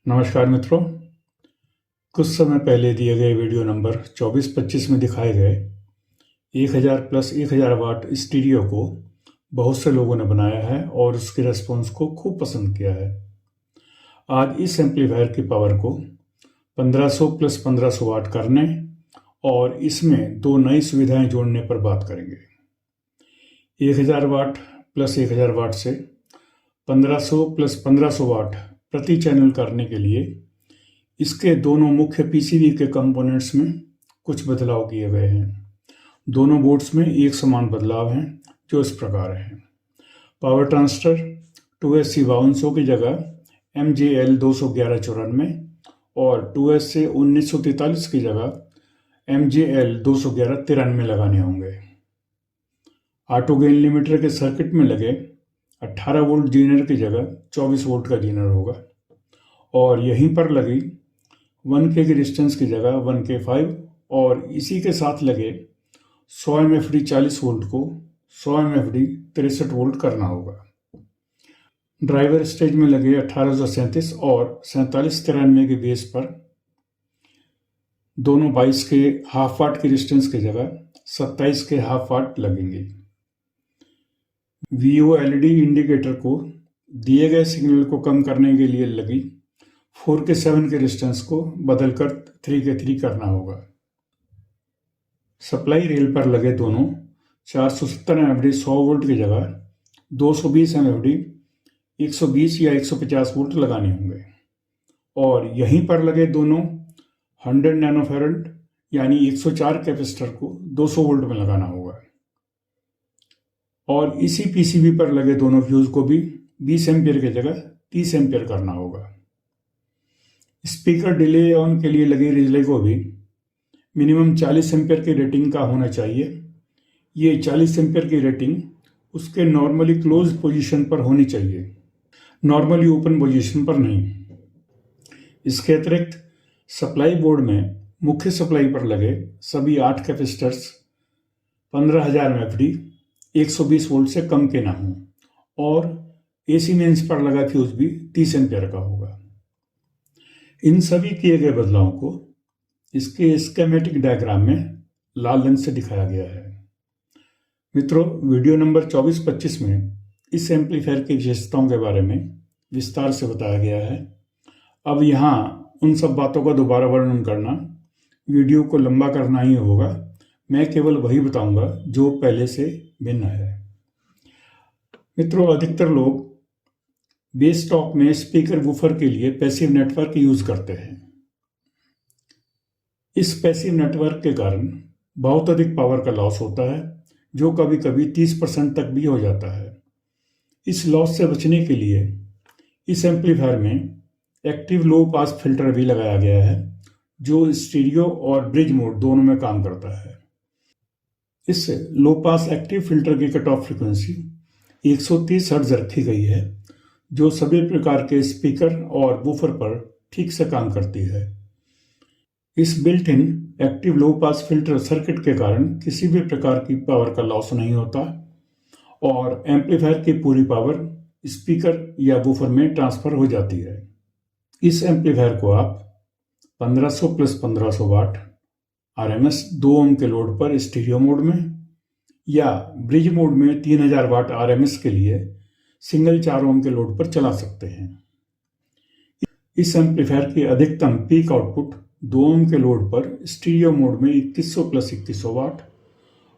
नमस्कार मित्रों। कुछ समय पहले दिए गए वीडियो नंबर 24-25 में दिखाए गए 1000 प्लस 1000 वाट स्टीरियो को बहुत से लोगों ने बनाया है और उसके रेस्पॉन्स को खूब पसंद किया है। आज इस एम्पलीफायर की पावर को 1500 प्लस 1500 वाट करने और इसमें दो नई सुविधाएं जोड़ने पर बात करेंगे। 1000 वाट प्लस 1000 वाट से 1500 प्लस 1500 वाट प्रति चैनल करने के लिए इसके दोनों मुख्य पीसीबी के कंपोनेंट्स में कुछ बदलाव किए गए हैं। दोनों बोर्ड्स में एक समान बदलाव हैं जो इस प्रकार हैं। पावर ट्रांसफर 2SC 5200 की जगह MJL 21194 और 2SC 1943 की जगह MJL 21193 लगाने होंगे। ऑटो गेन लिमिटर के सर्किट में लगे 18 वोल्ट जीनर की जगह 24 वोल्ट का जीनर होगा और यहीं पर लगी 1K की डिस्टेंस की जगह 1K5 और इसी के साथ लगे 100 MFD 40 वोल्ट को 100 MFD 63 वोल्ट करना होगा। ड्राइवर स्टेज में लगे 1837 और 4793 के बेस पर दोनों 22 के हाफ वाट की डिस्टेंस की जगह 27 के हाफ वाट लगेंगे। VO LED इंडिकेटर को दिए गए सिग्नल को कम करने के लिए लगी 4 के 7 के डिस्टेंस को बदलकर 3 के 3 करना होगा। सप्लाई रेल पर लगे दोनों 470 MFD 100 वोल्ट की जगह 220 MFD 120 या 150 वोल्ट लगाने होंगे और यहीं पर लगे दोनों 100 नैनोफैरड यानी 104 कैपेसिटर को 200 वोल्ट में लगाना होगा और इसी पीसीबी पर लगे दोनों फ्यूज को भी 20 एम्पियर की जगह 30 एम्पियर करना होगा। स्पीकर डिले ऑन के लिए लगी रिले को भी मिनिमम 40 एम्पियर की रेटिंग का होना चाहिए। ये 40 एम्पियर की रेटिंग उसके नॉर्मली क्लोज पोजीशन पर होनी चाहिए, नॉर्मली ओपन पोजीशन पर नहीं। इसके अतिरिक्त सप्लाई बोर्ड में मुख्य सप्लाई पर लगे सभी 8 कैपेसिटर्स 15000 MFD 120 वोल्ट से कम के ना हों और AC मेंस पर लगा फ्यूज भी 30 एम्पियर का होगा। इन सभी किए गए बदलावों को इसके स्कीमेटिक डायग्राम में लाल रंग से दिखाया गया है। मित्रों, वीडियो नंबर 24-25 में इस एम्पलीफायर की विशेषताओं के बारे में विस्तार से बताया गया है। अब यहाँ उन सब बातों का दोबारा वर्णन करना वीडियो को लंबा करना ही होगा। मैं केवल वही बताऊंगा जो पहले से भिन्न है। मित्रों, अधिकतर लोग बेस टॉक में स्पीकर वूफर के लिए पैसिव नेटवर्क यूज करते हैं। इस पैसिव नेटवर्क के कारण बहुत अधिक पावर का लॉस होता है जो कभी कभी 30% तक भी हो जाता है। इस लॉस से बचने के लिए इस एम्पलीफायर में एक्टिव लो पास फिल्टर भी लगाया गया है जो स्टीरियो और ब्रिज मोड दोनों में काम करता है। इस लो पास एक्टिव फिल्टर की कट ऑफ फ्रीक्वेंसी 130 हर्ट्ज रखी गई है जो सभी प्रकार के स्पीकर और वूफर पर ठीक से काम करती है। इस built in active low pass filter circuit के कारण किसी भी प्रकार की पावर का लॉस नहीं होता और एम्पलीफायर की पूरी पावर स्पीकर या वूफर में ट्रांसफर हो जाती है। इस एम्पलीफायर को आप 1500 प्लस 1500 वाट RMS 2 ओम के लोड पर स्टीरियो मोड में या ब्रिज मोड में 3000 वाट RMS के लिए सिंगल 4 ओम के लोड पर चला सकते हैं। इस एम्पलीफायर की अधिकतम पीक आउटपुट 2 ओम के लोड पर स्टीरियो मोड में 2100 प्लस 2100 वाट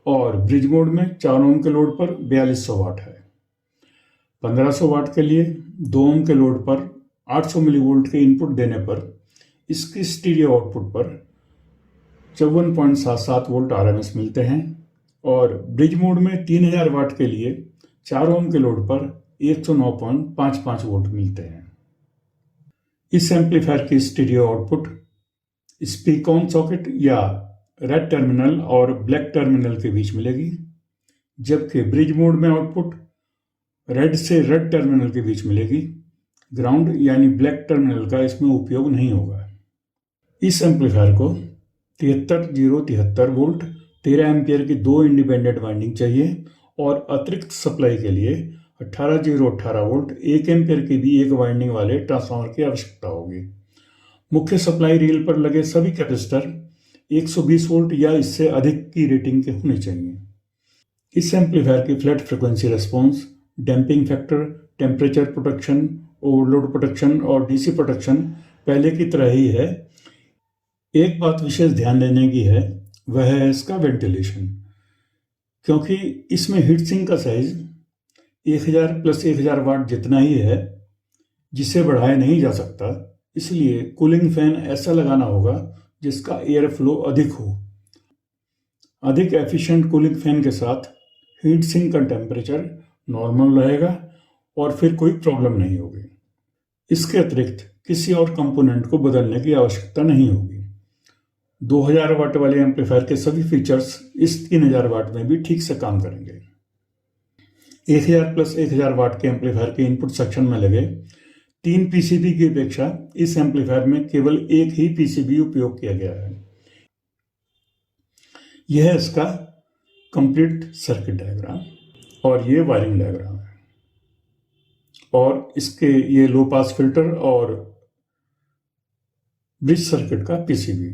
और ब्रिज मोड में 4 ओम के लोड पर 4200 वाट है। 1500 वाट के लिए 2 ओम के लोड पर 800 मिलीवोल्ट के इनपुट देने पर इसकी स्टीरियो आउटपुट पर 54.77 वोल्ट RMS मिलते हैं और ब्रिज मोड में 3000 वाट के लिए 4 ओम के लोड पर 109.55 वोल्ट मिलते हैं। इस एम्पलीफायर की stereo output speak on socket या रेड टर्मिनल और ब्लैक टर्मिनल के बीच मिलेगी, जबकि ब्रिज मोड में आउटपुट रेड से रेड टर्मिनल के बीच मिलेगी। ग्राउंड यानी ब्लैक टर्मिनल का इसमें उपयोग नहीं होगा। इस एम्पलीफायर को 73073 वोल्ट 13 एम्पियर की 2 इंडिपेंडेंट वाइंडिंग चाहिए और अतिरिक्त सप्लाई के लिए 18018 वोल्ट 1 एम्पियर की भी एक वाइंडिंग वाले ट्रांसफार्मर की आवश्यकता होगी। मुख्य सप्लाई रेल पर लगे सभी कैपेसिटर 120 वोल्ट या इससे अधिक की रेटिंग के होने चाहिए। इस एम्पलीफायर की flat frequency response, damping factor, temperature protection, overload protection और डीसी प्रोटेक्शन पहले की तरह ही है। एक बात विशेष ध्यान देने की है, वह है इसका वेंटिलेशन, क्योंकि इसमें हीट सिंक का साइज 1000 + 1000 वाट जितना ही है, जिसे बढ़ाया नहीं जा सकता। इसलिए कूलिंग फैन ऐसा लगाना होगा जिसका एयर फ्लो अधिक हो। अधिक एफिशिएंट कूलिंग फैन के साथ हीट सिंक का टेम्परेचर नॉर्मल रहेगा और फिर कोई प्रॉब्लम नहीं होगी। इसके अतिरिक्त किसी और कंपोनेंट को बदलने की आवश्यकता नहीं होगी। 2000 वाट वाले एम्पलीफायर के सभी फीचर्स इस 3000 वाट में भी ठीक से काम करेंगे। 1000 + 1000 वाट के एम्पलीफायर के इनपुट सेक्शन में लगे 3 पीसीबी की अपेक्षा इस एम्पलीफायर में केवल एक ही पीसीबी उपयोग किया गया है। यह इसका कंप्लीट सर्किट डायग्राम और ये वायरिंग डायग्राम है, और इसके ये लो पास फिल्टर और ब्रिज सर्किट का पीसीबी।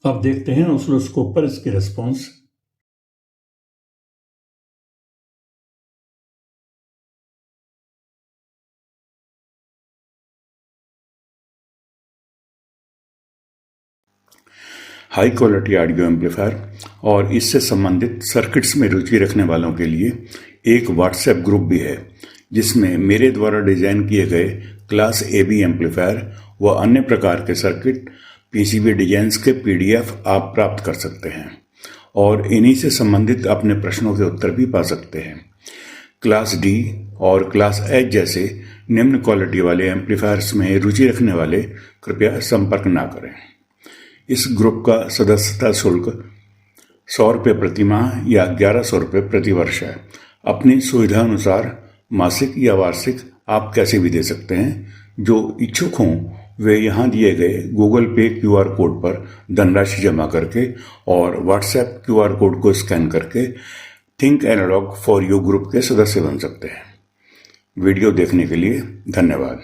अब देखते हैं ऑसिलोस्कोप पर इसकी response. High quality audio amplifier और इससे संबंधित सर्किट्स में रुचि रखने वालों के लिए एक व्हाट्सएप ग्रुप भी है, जिसमें मेरे द्वारा डिजाइन किए गए क्लास AB एम्पलीफायर व अन्य प्रकार के सर्किट पीसीबी डिजाइन्स के PDF आप प्राप्त कर सकते हैं और इन्हीं से संबंधित अपने प्रश्नों के उत्तर भी पा सकते हैं। क्लास D और क्लास H जैसे निम्न क्वालिटी वाले एम्पलीफायर्स में रुचि रखने वाले कृपया संपर्क ना करें। इस ग्रुप का सदस्यता शुल्क 100 रुपये प्रति माह या 1100 रुपये प्रति वर्ष है। अपनी सुविधा अनुसार मासिक या वार्षिक आप कैसे भी दे सकते हैं। जो इच्छुक हों वे यहाँ दिए गए गूगल पे QR कोड पर धनराशि जमा करके और व्हाट्सएप QR कोड को स्कैन करके think analog for you group के सदस्य बन सकते हैं। वीडियो देखने के लिए धन्यवाद।